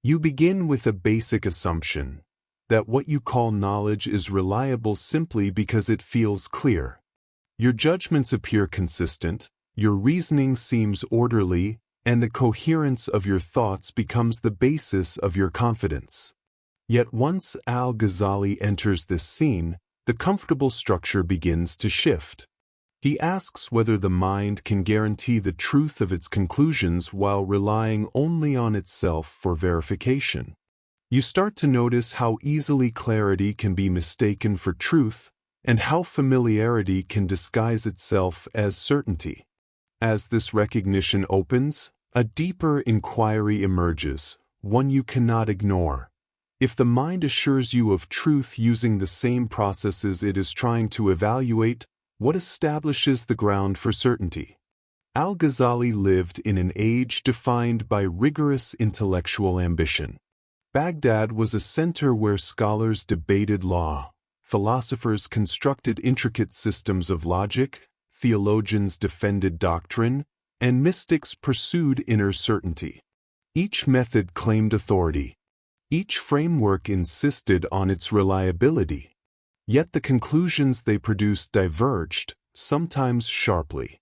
You begin with a basic assumption that what you call knowledge is reliable simply because it feels clear. Your judgments appear consistent, your reasoning seems orderly, and the coherence of your thoughts becomes the basis of your confidence. Yet once Al-Ghazali enters this scene, the comfortable structure begins to shift. He asks whether the mind can guarantee the truth of its conclusions while relying only on itself for verification. You start to notice how easily clarity can be mistaken for truth, and how familiarity can disguise itself as certainty. As this recognition opens, a deeper inquiry emerges, one you cannot ignore. If the mind assures you of truth using the same processes it is trying to evaluate, what establishes the ground for certainty? Al-Ghazali lived in an age defined by rigorous intellectual ambition. Baghdad was a center where scholars debated law, philosophers constructed intricate systems of logic, theologians defended doctrine, and mystics pursued inner certainty. Each method claimed authority. Each framework insisted on its reliability. Yet the conclusions they produced diverged, sometimes sharply.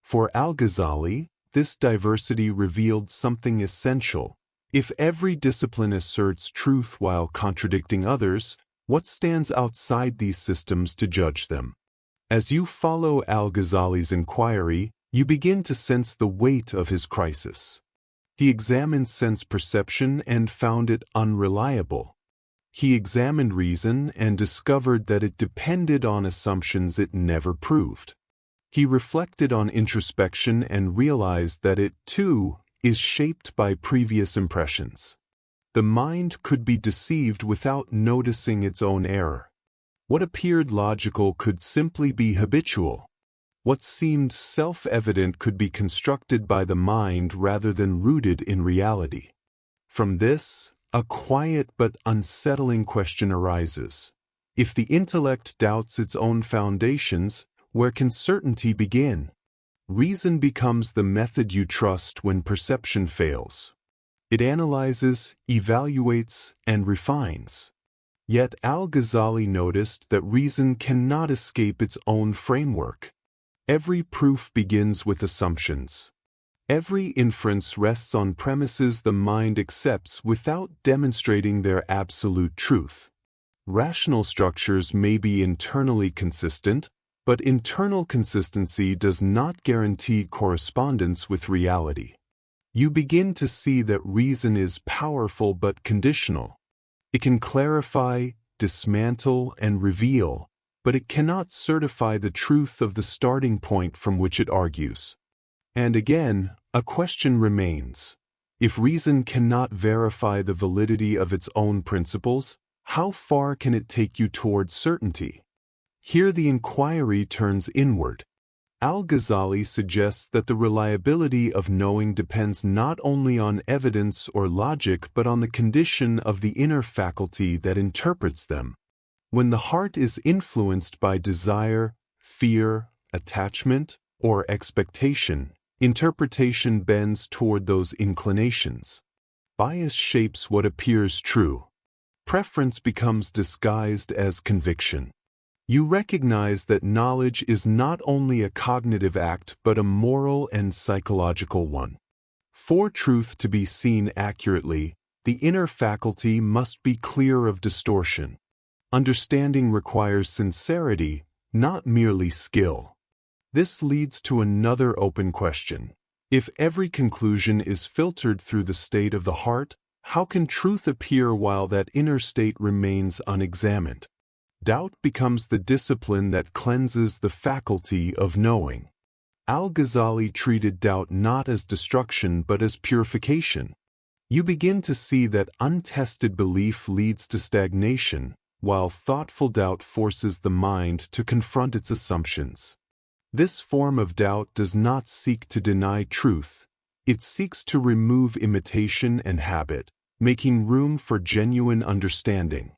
For Al-Ghazali, this diversity revealed something essential. If every discipline asserts truth while contradicting others, what stands outside these systems to judge them? As you follow Al-Ghazali's inquiry, you begin to sense the weight of his crisis. He examined sense perception and found it unreliable. He examined reason and discovered that it depended on assumptions it never proved. He reflected on introspection and realized that it, too, is shaped by previous impressions. The mind could be deceived without noticing its own error. What appeared logical could simply be habitual. What seemed self-evident could be constructed by the mind rather than rooted in reality. From this, a quiet but unsettling question arises. If the intellect doubts its own foundations, where can certainty begin? Reason becomes the method you trust when perception fails. It analyzes, evaluates, and refines. Yet Al-Ghazali noticed that reason cannot escape its own framework. Every proof begins with assumptions. Every inference rests on premises the mind accepts without demonstrating their absolute truth. Rational structures may be internally consistent, but internal consistency does not guarantee correspondence with reality. You begin to see that reason is powerful but conditional. It can clarify, dismantle, and reveal, but it cannot certify the truth of the starting point from which it argues. And again, a question remains. If reason cannot verify the validity of its own principles, how far can it take you toward certainty? Here the inquiry turns inward. Al-Ghazali suggests that the reliability of knowing depends not only on evidence or logic but on the condition of the inner faculty that interprets them. When the heart is influenced by desire, fear, attachment, or expectation, interpretation bends toward those inclinations. Bias shapes what appears true. Preference becomes disguised as conviction. You recognize that knowledge is not only a cognitive act but a moral and psychological one. For truth to be seen accurately, the inner faculty must be clear of distortion. Understanding requires sincerity, not merely skill. This leads to another open question. If every conclusion is filtered through the state of the heart, how can truth appear while that inner state remains unexamined? Doubt becomes the discipline that cleanses the faculty of knowing. Al-Ghazali treated doubt not as destruction but as purification. You begin to see that untested belief leads to stagnation, while thoughtful doubt forces the mind to confront its assumptions. This form of doubt does not seek to deny truth. It seeks to remove imitation and habit, making room for genuine understanding.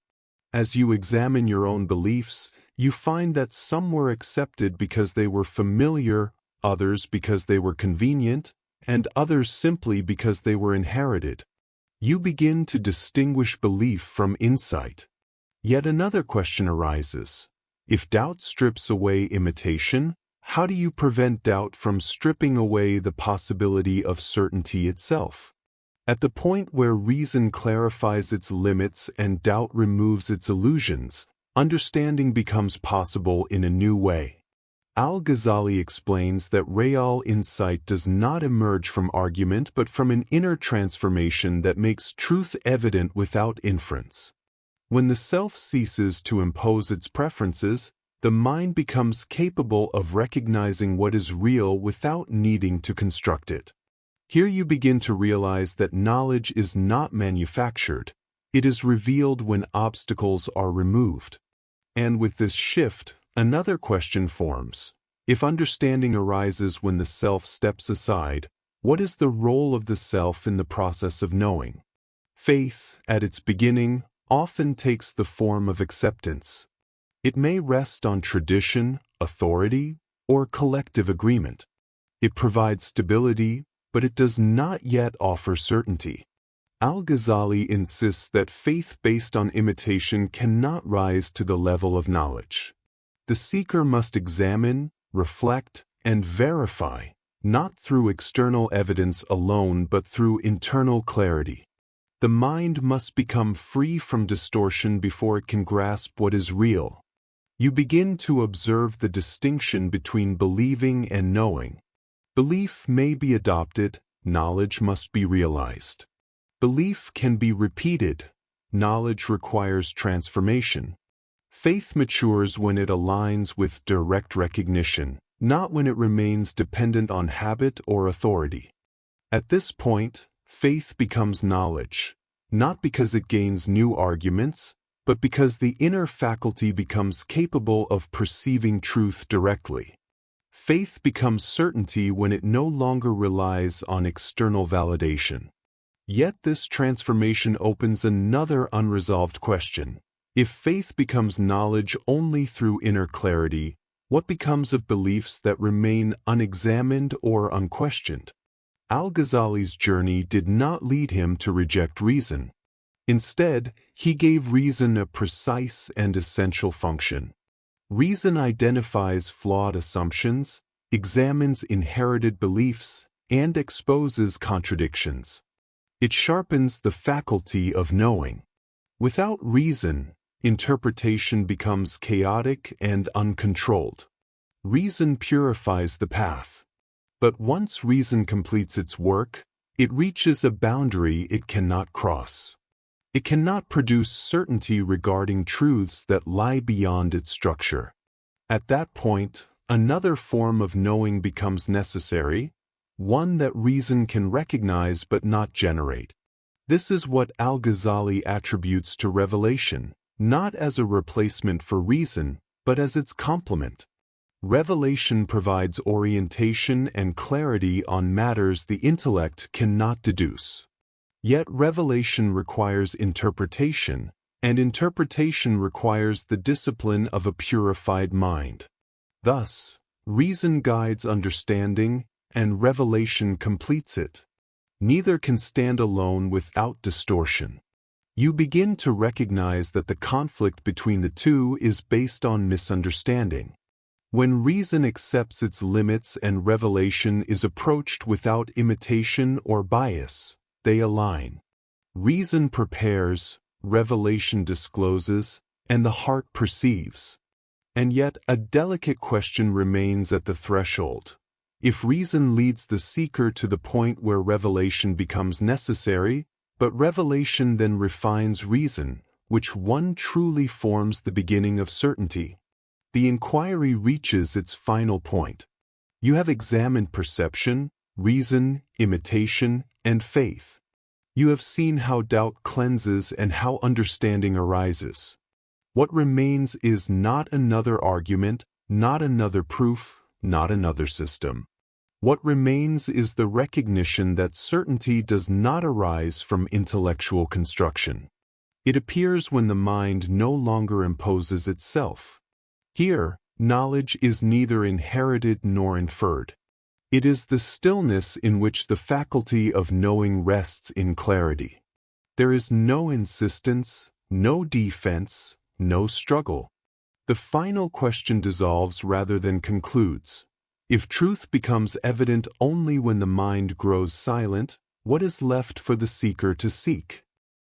As you examine your own beliefs, you find that some were accepted because they were familiar, others because they were convenient, and others simply because they were inherited. You begin to distinguish belief from insight. Yet another question arises. If doubt strips away imitation, how do you prevent doubt from stripping away the possibility of certainty itself? At the point where reason clarifies its limits and doubt removes its illusions, understanding becomes possible in a new way. Al-Ghazali explains that real insight does not emerge from argument but from an inner transformation that makes truth evident without inference. When the self ceases to impose its preferences, the mind becomes capable of recognizing what is real without needing to construct it. Here you begin to realize that knowledge is not manufactured, it is revealed when obstacles are removed. And with this shift, another question forms. If understanding arises when the self steps aside, what is the role of the self in the process of knowing? Faith, at its beginning, often takes the form of acceptance. It may rest on tradition, authority, or collective agreement. It provides stability, but it does not yet offer certainty. Al-Ghazali insists that faith based on imitation cannot rise to the level of knowledge. The seeker must examine, reflect, and verify, not through external evidence alone but through internal clarity. The mind must become free from distortion before it can grasp what is real. You begin to observe the distinction between believing and knowing. Belief may be adopted, knowledge must be realized. Belief can be repeated, knowledge requires transformation. Faith matures when it aligns with direct recognition, not when it remains dependent on habit or authority. At this point, faith becomes knowledge, not because it gains new arguments, but because the inner faculty becomes capable of perceiving truth directly. Faith becomes certainty when it no longer relies on external validation. Yet this transformation opens another unresolved question. If faith becomes knowledge only through inner clarity, what becomes of beliefs that remain unexamined or unquestioned? Al-Ghazali's journey did not lead him to reject reason. Instead, he gave reason a precise and essential function. Reason identifies flawed assumptions, examines inherited beliefs, and exposes contradictions. It sharpens the faculty of knowing. Without reason, interpretation becomes chaotic and uncontrolled. Reason purifies the path. But once reason completes its work, it reaches a boundary it cannot cross. It cannot produce certainty regarding truths that lie beyond its structure. At that point, another form of knowing becomes necessary, one that reason can recognize but not generate. This is what Al-Ghazali attributes to revelation, not as a replacement for reason, but as its complement. Revelation provides orientation and clarity on matters the intellect cannot deduce. Yet revelation requires interpretation, and interpretation requires the discipline of a purified mind. Thus, reason guides understanding, and revelation completes it. Neither can stand alone without distortion. You begin to recognize that the conflict between the two is based on misunderstanding. When reason accepts its limits and revelation is approached without imitation or bias, they align. Reason prepares, revelation discloses, and the heart perceives. And yet a delicate question remains at the threshold. If reason leads the seeker to the point where revelation becomes necessary, but revelation then refines reason, which one truly forms the beginning of certainty? The inquiry reaches its final point. You have examined perception, reason, imitation, and faith. You have seen how doubt cleanses and how understanding arises. What remains is not another argument, not another proof, not another system. What remains is the recognition that certainty does not arise from intellectual construction. It appears when the mind no longer imposes itself. Here, knowledge is neither inherited nor inferred. It is the stillness in which the faculty of knowing rests in clarity. There is no insistence, no defense, no struggle. The final question dissolves rather than concludes. If truth becomes evident only when the mind grows silent, what is left for the seeker to seek?